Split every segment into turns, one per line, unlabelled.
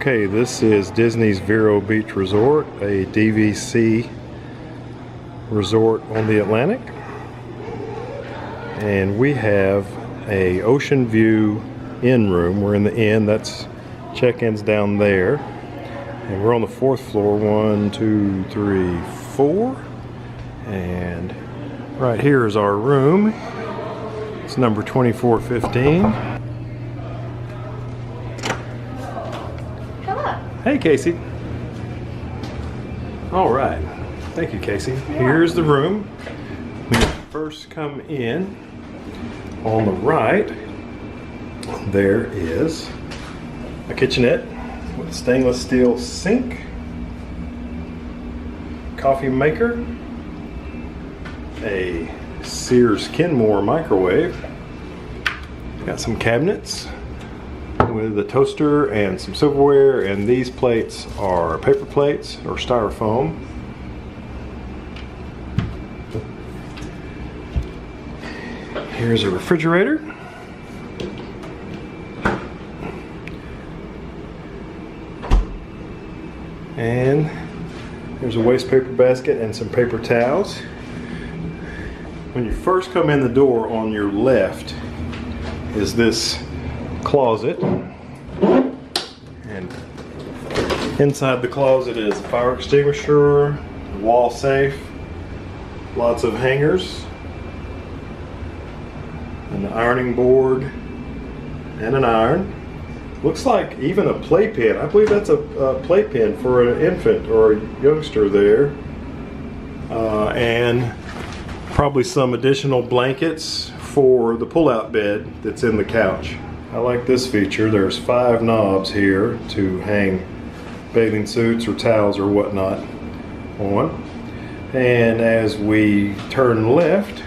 Okay, this is Disney's Vero Beach Resort, a DVC resort on the Atlantic. And we have a ocean view inn room. We're in the inn, that's check-ins down there. And we're on the 4th floor, 1, 2, 3, 4. And right here is our room. It's number 2415. Hey, Casey. All right. Thank you, Casey. Here's the room. When you first come in, on the right, there is a kitchenette with a stainless steel sink, coffee maker, a Sears Kenmore microwave. Got some cabinets with a toaster and some silverware, and these plates are paper plates or styrofoam. Here's a refrigerator. And there's a waste paper basket and some paper towels. When you first come in the door, on your left is this closet, and inside the closet is a fire extinguisher, a wall safe, lots of hangers, an ironing board, and an iron. Looks like even a playpen. I believe that's a playpen for an infant or a youngster there, and probably some additional blankets for the pull-out bed that's in the couch. I like this feature. There's 5 knobs here to hang bathing suits or towels or whatnot on. And as we turn left,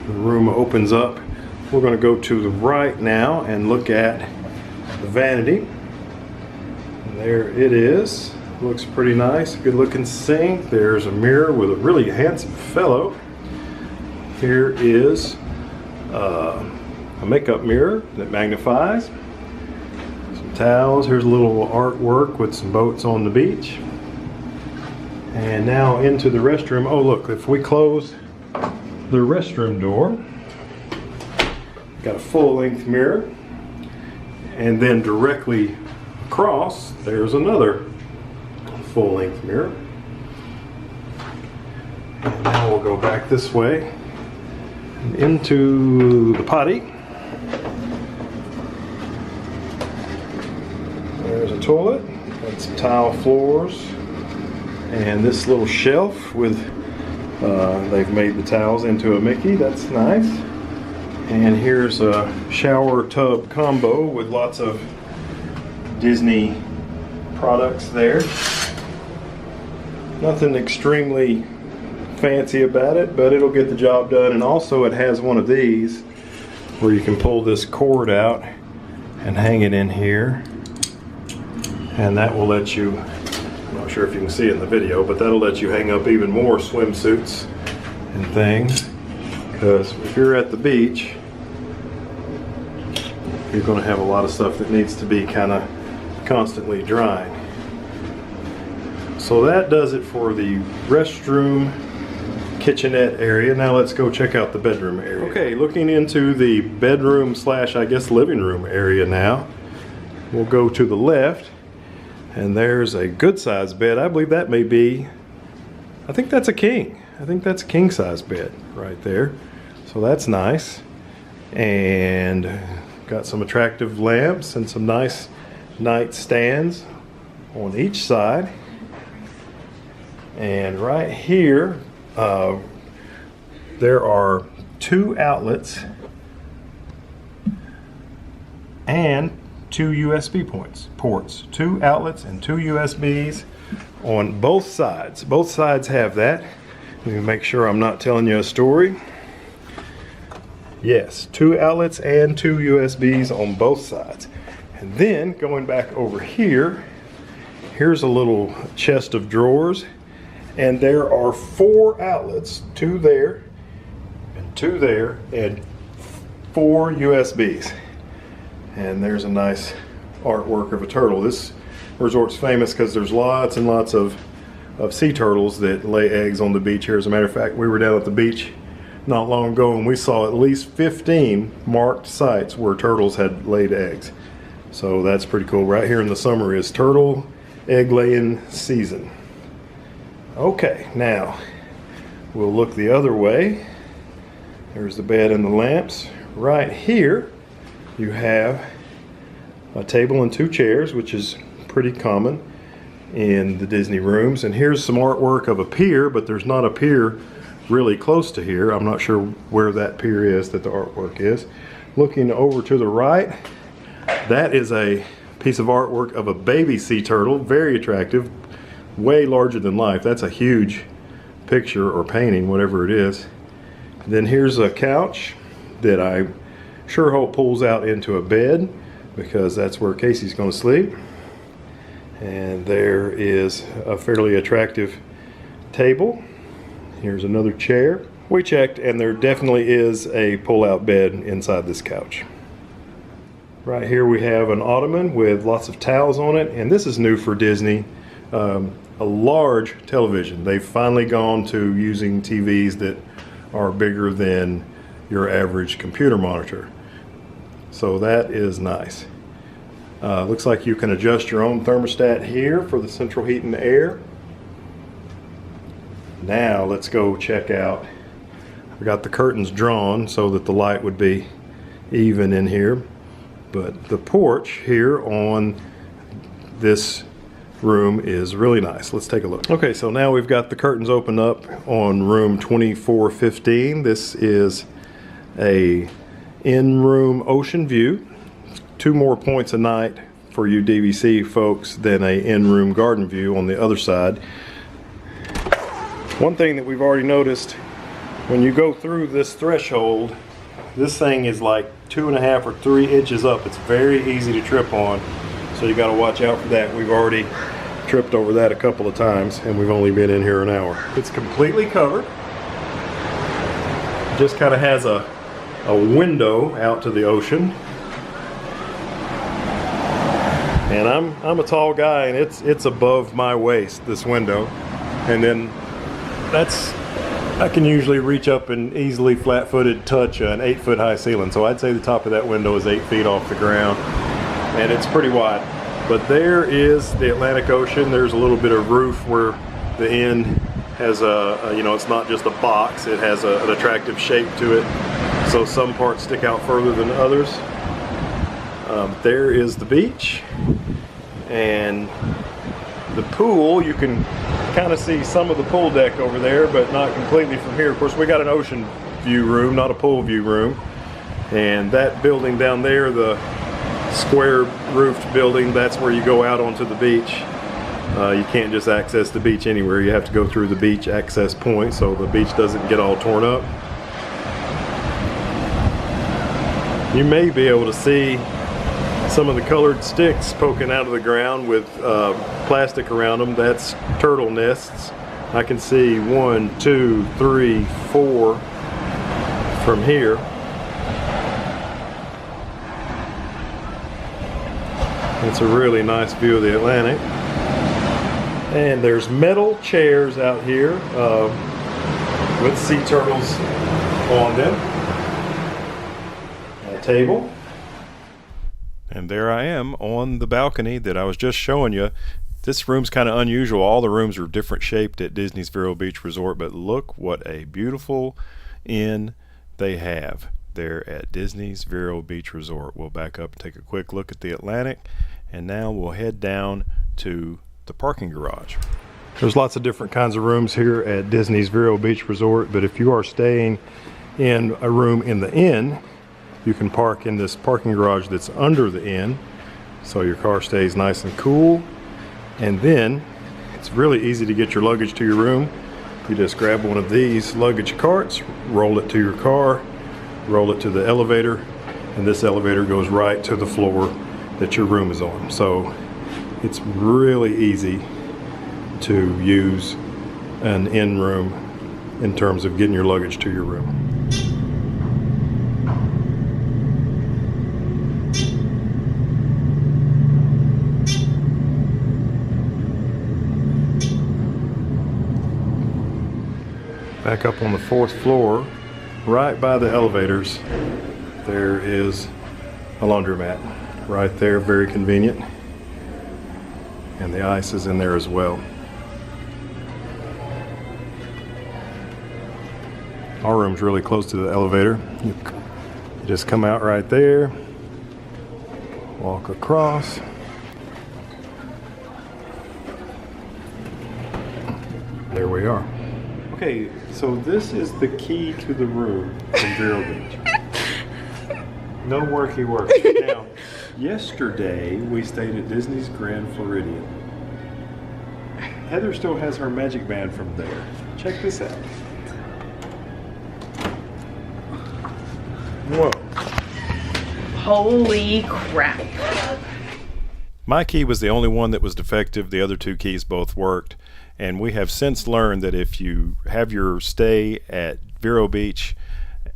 the room opens up. We're going to go to the right now and look at the vanity. And there it is. Looks pretty nice. Good looking sink. There's a mirror with a really handsome fellow. Here is a makeup mirror that magnifies. Some towels. Here's a little artwork with some boats on the beach. And now into the restroom. Oh look, if we close the restroom door, got a full-length mirror. And then directly across, there's another full-length mirror. And now we'll go back this way and into the potty. There's a toilet, got some tile floors, and this little shelf with, they've made the towels into a Mickey, that's nice. And here's a shower tub combo with lots of Disney products there. Nothing extremely fancy about it, but it'll get the job done. And also it has one of these where you can pull this cord out and hang it in here. And that will let you, I'm not sure if you can see it in the video, but that'll let you hang up even more swimsuits and things. Because if you're at the beach, you're going to have a lot of stuff that needs to be kind of constantly drying. So that does it for the restroom kitchenette area. Now let's go check out the bedroom area. Okay, looking into the bedroom slash, I guess, living room area now. We'll go to the left. And there's a good size bed. I believe that may be, I think that's a king. I think that's a king size bed right there. So that's nice. And got some attractive lamps and some nice nightstands on each side. And right here, there are 2 outlets and 2 USB ports. 2 outlets and 2 USBs on both sides. Both sides have that. Let me make sure I'm not telling you a story. Yes, 2 outlets and 2 USBs on both sides. And then going back over here, here's a little chest of drawers, and there are 4 outlets, 2 there and 2 there, and 4 USBs. And there's a nice artwork of a turtle. This resort's famous because there's lots and lots of sea turtles that lay eggs on the beach here. As a matter of fact, we were down at the beach not long ago and we saw at least 15 marked sites where turtles had laid eggs. So that's pretty cool. Right here in the summer is turtle egg laying season. Okay, now we'll look the other way. There's the bed and the lamps. Right here you have a table and 2 chairs, which is pretty common in the Disney rooms. And here's some artwork of a pier, but there's not a pier really close to here. I'm not sure where that pier is that the artwork is. Looking over to the right, that is a piece of artwork of a baby sea turtle, very attractive, way larger than life. That's a huge picture or painting, whatever it is. And then here's a couch that I sure hope pulls out into a bed, because that's where Casey's going to sleep. And there is a fairly attractive table. Here's another chair. We checked and there definitely is a pull-out bed inside this couch. Right here we have an ottoman with lots of towels on it, and this is new for Disney. A large television. They've finally gone to using TVs that are bigger than your average computer monitor. So that is nice. Looks like you can adjust your own thermostat here for the central heat and air. Now let's go check out. We got the curtains drawn so that the light would be even in here. But the porch here on this room is really nice. Let's take a look. Okay, so now we've got the curtains open up on room 2415. This is a in-room ocean view. 2 more points a night for you DVC folks than a in-room garden view on the other side. One thing that we've already noticed, when you go through this threshold, this thing is like 2.5 or 3 inches up. It's very easy to trip on, so you got to watch out for that. We've already tripped over that a couple of times and we've only been in here an hour. It's completely covered. Just kind of has a window out to the ocean. And I'm a tall guy and it's above my waist, this window. And then I can usually reach up and easily flat-footed touch an 8-foot high ceiling. So I'd say the top of that window is 8 feet off the ground, and it's pretty wide. But there is the Atlantic Ocean. There's a little bit of roof where the inn has you know, it's not just a box, it has an attractive shape to it. So some parts stick out further than others. There is the beach, and the pool. You can kind of see some of the pool deck over there, but not completely from here. Of course, we got an ocean view room, not a pool view room. And that building down there, the square roofed building, that's where you go out onto the beach. You can't just access the beach anywhere. You have to go through the beach access point so the beach doesn't get all torn up. You may be able to see some of the colored sticks poking out of the ground with plastic around them. That's turtle nests. I can see 1, 2, 3, 4 from here. It's a really nice view of the Atlantic. And there's metal chairs out here with sea turtles on them. A table. And there I am on the balcony that I was just showing you. This room's kind of unusual. All the rooms are different shaped at Disney's Vero Beach Resort, but look what a beautiful inn they have there at Disney's Vero Beach Resort. We'll back up and take a quick look at the Atlantic, and now we'll head down to the parking garage. There's lots of different kinds of rooms here at Disney's Vero Beach Resort, but if you are staying in a room in the inn, you can park in this parking garage that's under the inn, so your car stays nice and cool. And then it's really easy to get your luggage to your room. You just grab one of these luggage carts, roll it to your car, roll it to the elevator, and this elevator goes right to the floor that your room is on. So it's really easy to use an inn room in terms of getting your luggage to your room. Back up on the 4th floor, right by the elevators, there is a laundromat. Right there, very convenient. And the ice is in there as well. Our room's really close to the elevator. You just come out right there, walk across. There we are. Okay, so this is the key to the room in Vero Beach. No worky work. Now, yesterday we stayed at Disney's Grand Floridian. Heather still has her magic band from there. Check this out. Whoa.
Holy crap.
My key was the only one that was defective. The other 2 keys both worked. And we have since learned that if you have your stay at Vero Beach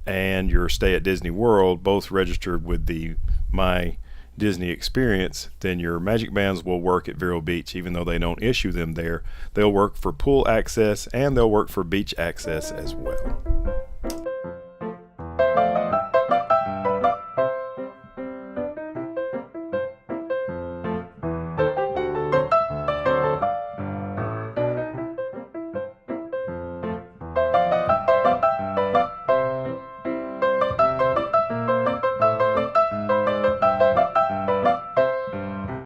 and your stay at Disney World both registered with the My Disney Experience, then your magic bands will work at Vero Beach. Even though they don't issue them there, they'll work for pool access and they'll work for beach access as well.